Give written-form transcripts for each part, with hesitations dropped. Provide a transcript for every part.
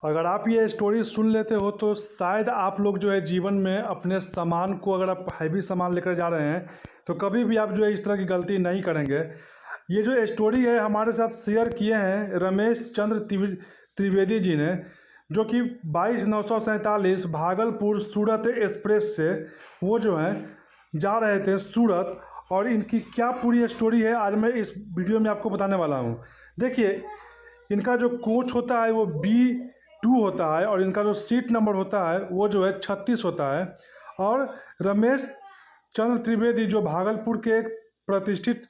अगर आप ये स्टोरी सुन लेते हो तो शायद आप लोग जो है जीवन में अपने सामान को, अगर आप हैवी सामान लेकर जा रहे हैं तो कभी भी आप जो है इस तरह की गलती नहीं करेंगे। ये जो स्टोरी है हमारे साथ शेयर किए हैं रमेश चंद्र त्रिवेदी जी ने, जो कि 22/947 भागलपुर सूरत एक्सप्रेस से वो जो है जा रहे थे सूरत। और इनकी क्या पूरी स्टोरी है आज मैं इस वीडियो में आपको बताने वाला हूँ। देखिए, इनका जो कोच होता है वो B2 होता है और इनका जो सीट नंबर होता है वो जो है 36 होता है। और रमेश चंद्र त्रिवेदी जो भागलपुर के एक प्रतिष्ठित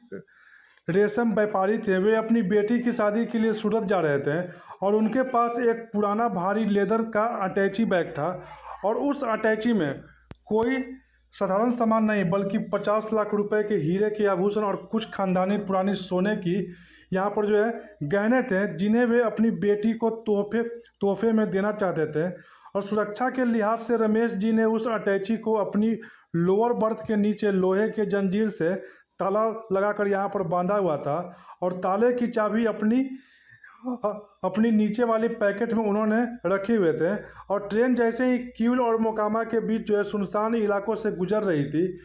रेशम व्यापारी थे, वे अपनी बेटी की शादी के लिए सूरत जा रहे थे और उनके पास एक पुराना भारी लेदर का अटैची बैग था। और उस अटैची में कोई साधारण सामान नहीं बल्कि 50 लाख रुपए के हीरे के आभूषण और कुछ खानदानी पुरानी सोने की यहाँ पर जो है गहने थे, जिन्हें वे अपनी बेटी को तोहफे में देना चाहते थे। और सुरक्षा के लिहाज से रमेश जी ने उस अटैची को अपनी लोअर बर्थ के नीचे लोहे के जंजीर से ताला लगाकर यहाँ पर बांधा हुआ था और ताले की चाबी अपनी नीचे वाली पैकेट में उन्होंने रखे हुए थे। और ट्रेन जैसे ही किउल और मोकामा के बीच जो है सुनसान इलाकों से गुजर रही थी,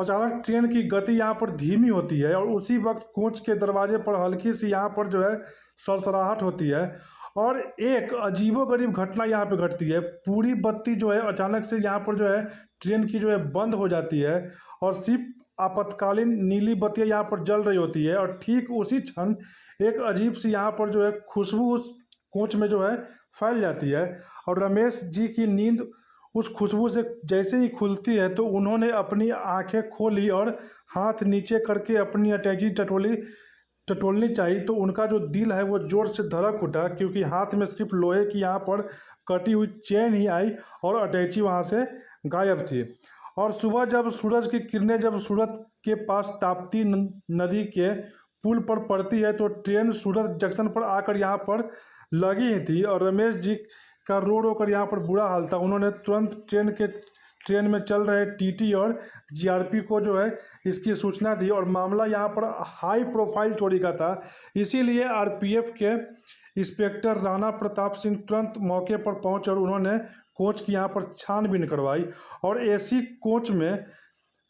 अचानक ट्रेन की गति यहाँ पर धीमी होती है और उसी वक्त कोच के दरवाजे पर हल्की सी यहाँ पर जो है सरसराहट होती है और एक अजीबोगरीब घटना यहाँ पे घटती है। पूरी बत्ती जो है अचानक से यहाँ पर जो है ट्रेन की जो है बंद हो जाती है और सिर्फ आपातकालीन नीली बत्तियाँ यहाँ पर जल रही होती है। और ठीक उसी क्षण एक अजीब सी यहाँ पर जो है खुशबू उस कोच में जो है फैल जाती है और रमेश जी की नींद उस खुशबू से जैसे ही खुलती है तो उन्होंने अपनी आंखें खोली और हाथ नीचे करके अपनी अटैची टटोलनी चाहिए तो उनका जो दिल है वो जोर से धड़क उठा, क्योंकि हाथ में सिर्फ लोहे की यहाँ पर कटी हुई चेन ही आई और अटैची वहाँ से गायब थी। और सुबह जब सूरज की किरणें जब सूरत के पास ताप्ती नदी के पुल पर पड़ती है तो ट्रेन सूरत जंक्शन पर आकर यहाँ पर लगी ही थी और रमेश जी का रो रो कर यहाँ पर बुरा हाल था। उन्होंने तुरंत ट्रेन में चल रहे टीटी और जीआरपी को जो है इसकी सूचना दी और मामला यहाँ पर हाई प्रोफाइल चोरी का था, इसीलिए आरपीएफ के इंस्पेक्टर राणा प्रताप सिंह तुरंत मौके पर पहुँच और उन्होंने कोच की यहाँ पर छानबीन करवाई। और एसी कोच में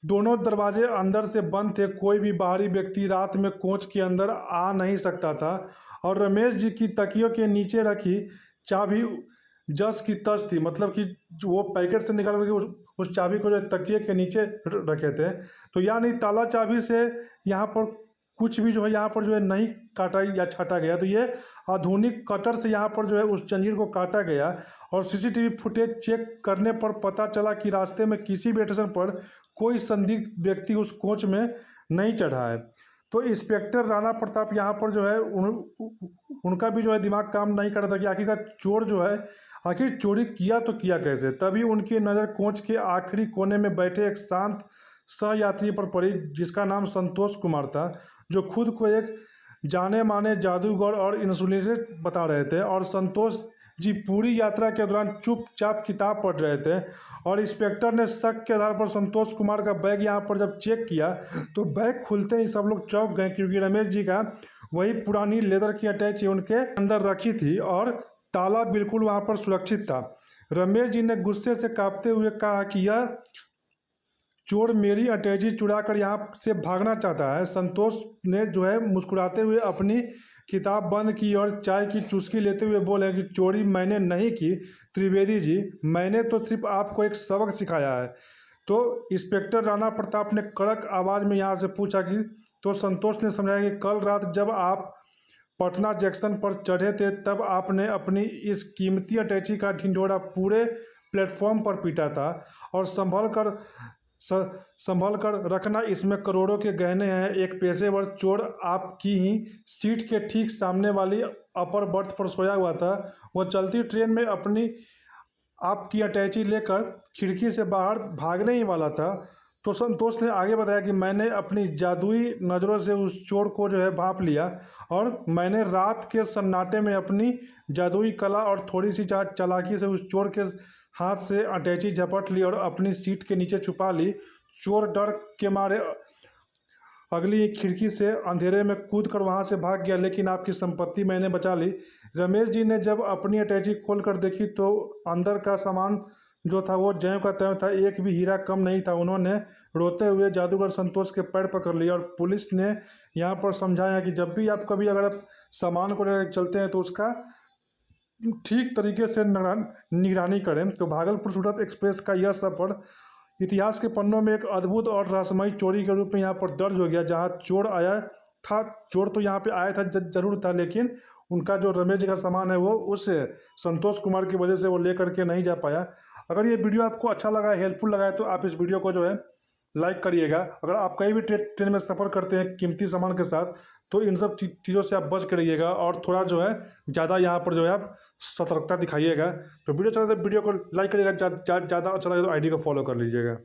दोनों दरवाजे अंदर से बंद थे, कोई भी बाहरी व्यक्ति रात में कोच के अंदर आ नहीं सकता था। और रमेश जी की तकियों के नीचे रखी चाबी जस की तस थी, मतलब कि वो पैकेट से निकाल करके उस चाबी को जो तकिए के नीचे रखे थे। तो यानी ताला चाबी से यहाँ पर कुछ भी जो है यहाँ पर जो है नहीं काटा या छाटा गया, तो ये आधुनिक कटर से यहाँ पर जो है उस जंजीर को काटा गया। और सीसीटीवी फुटेज चेक करने पर पता चला कि रास्ते में किसी भी स्टेशन पर कोई संदिग्ध व्यक्ति उस कोच में नहीं चढ़ा है। तो इंस्पेक्टर राणा प्रताप यहाँ पर जो है उनका भी जो है दिमाग काम नहीं कर रहा था कि आखिरकार चोर जो है आखिर चोरी किया तो किया कैसे। तभी उनकी नज़र कोच के आखिरी कोने में बैठे एक शांत सहयात्री पर पड़ी जिसका नाम संतोष कुमार था, जो खुद को एक जाने माने जादूगर और इंसुलेटेड बता रहे थे। और संतोष जी पूरी यात्रा के दौरान चुपचाप किताब पढ़ रहे थे। और इंस्पेक्टर ने शक के आधार पर संतोष कुमार का बैग यहाँ पर जब चेक किया तो बैग खुलते ही सब लोग चौंक गए, क्योंकि रमेश जी का वही पुरानी लेदर की अटैची उनके अंदर रखी थी और ताला बिल्कुल वहाँ पर सुरक्षित था। रमेश जी ने गुस्से से कांपते हुए कहा कि यह चोर मेरी अटैची चुरा कर यहाँ से भागना चाहता है। संतोष ने जो है मुस्कुराते हुए अपनी किताब बंद की और चाय की चुस्की लेते हुए बोले कि चोरी मैंने नहीं की त्रिवेदी जी, मैंने तो सिर्फ आपको एक सबक सिखाया है। तो इंस्पेक्टर राणा प्रताप ने कड़क आवाज़ में यहाँ से पूछा कि तो संतोष ने समझाया कि कल रात जब आप पटना जंक्शन पर चढ़े थे तब आपने अपनी इस कीमती अटैची का ढिंढोरा पूरे प्लेटफॉर्म पर पीटा था। और संभल कर रखना, इसमें करोड़ों के गहने हैं। एक पेशेवर चोर आपकी ही सीट के ठीक सामने वाली अपर बर्थ पर सोया हुआ था। वो चलती ट्रेन में अपनी आपकी अटैची लेकर खिड़की से बाहर भागने ही वाला था। तो संतोष ने आगे बताया कि मैंने अपनी जादुई नज़रों से उस चोर को जो है भांप लिया और मैंने रात के सन्नाटे में अपनी जादुई कला और थोड़ी सी चालाकी से उस चोर के हाथ से अटैची झपट ली और अपनी सीट के नीचे छुपा ली। चोर डर के मारे अगली खिड़की से अंधेरे में कूद कर वहाँ से भाग गया, लेकिन आपकी संपत्ति मैंने बचा ली। रमेश जी ने जब अपनी अटैची खोल कर देखी तो अंदर का सामान जो था वो ज्यों का त्यों था, एक भी हीरा कम नहीं था। उन्होंने रोते हुए जादूगर संतोष के पैर पकड़ लिए और पुलिस ने यहाँ पर समझाया कि जब भी आप कभी अगर आप सामान को लेकर चलते हैं तो उसका ठीक तरीके से निगरानी करें। तो भागलपुर सूरत एक्सप्रेस का यह सफर इतिहास के पन्नों में एक अद्भुत और रहस्यमयी चोरी के रूप में यहाँ पर दर्ज हो गया, जहाँ चोर आया था। चोर तो यहाँ पे आया था जरूर था, लेकिन उनका जो रमेश जी का सामान है वो उस संतोष कुमार की वजह से वो लेकर के नहीं जा पाया। अगर ये वीडियो आपको अच्छा लगा, हेल्पफुल लगा है, तो आप इस वीडियो को जो है लाइक करिएगा। अगर आप कहीं भी ट्रेन में सफ़र करते हैं कीमती सामान के साथ, तो इन सब चीज़ों से आप बच के रहिएगा और थोड़ा जो है ज़्यादा यहाँ पर जो है आप सतर्कता दिखाइएगा। तो वीडियो अच्छा लगे तो वीडियो को लाइक करिएगा, ज़्यादा अच्छा लगे तो आईडी को फॉलो कर लीजिएगा।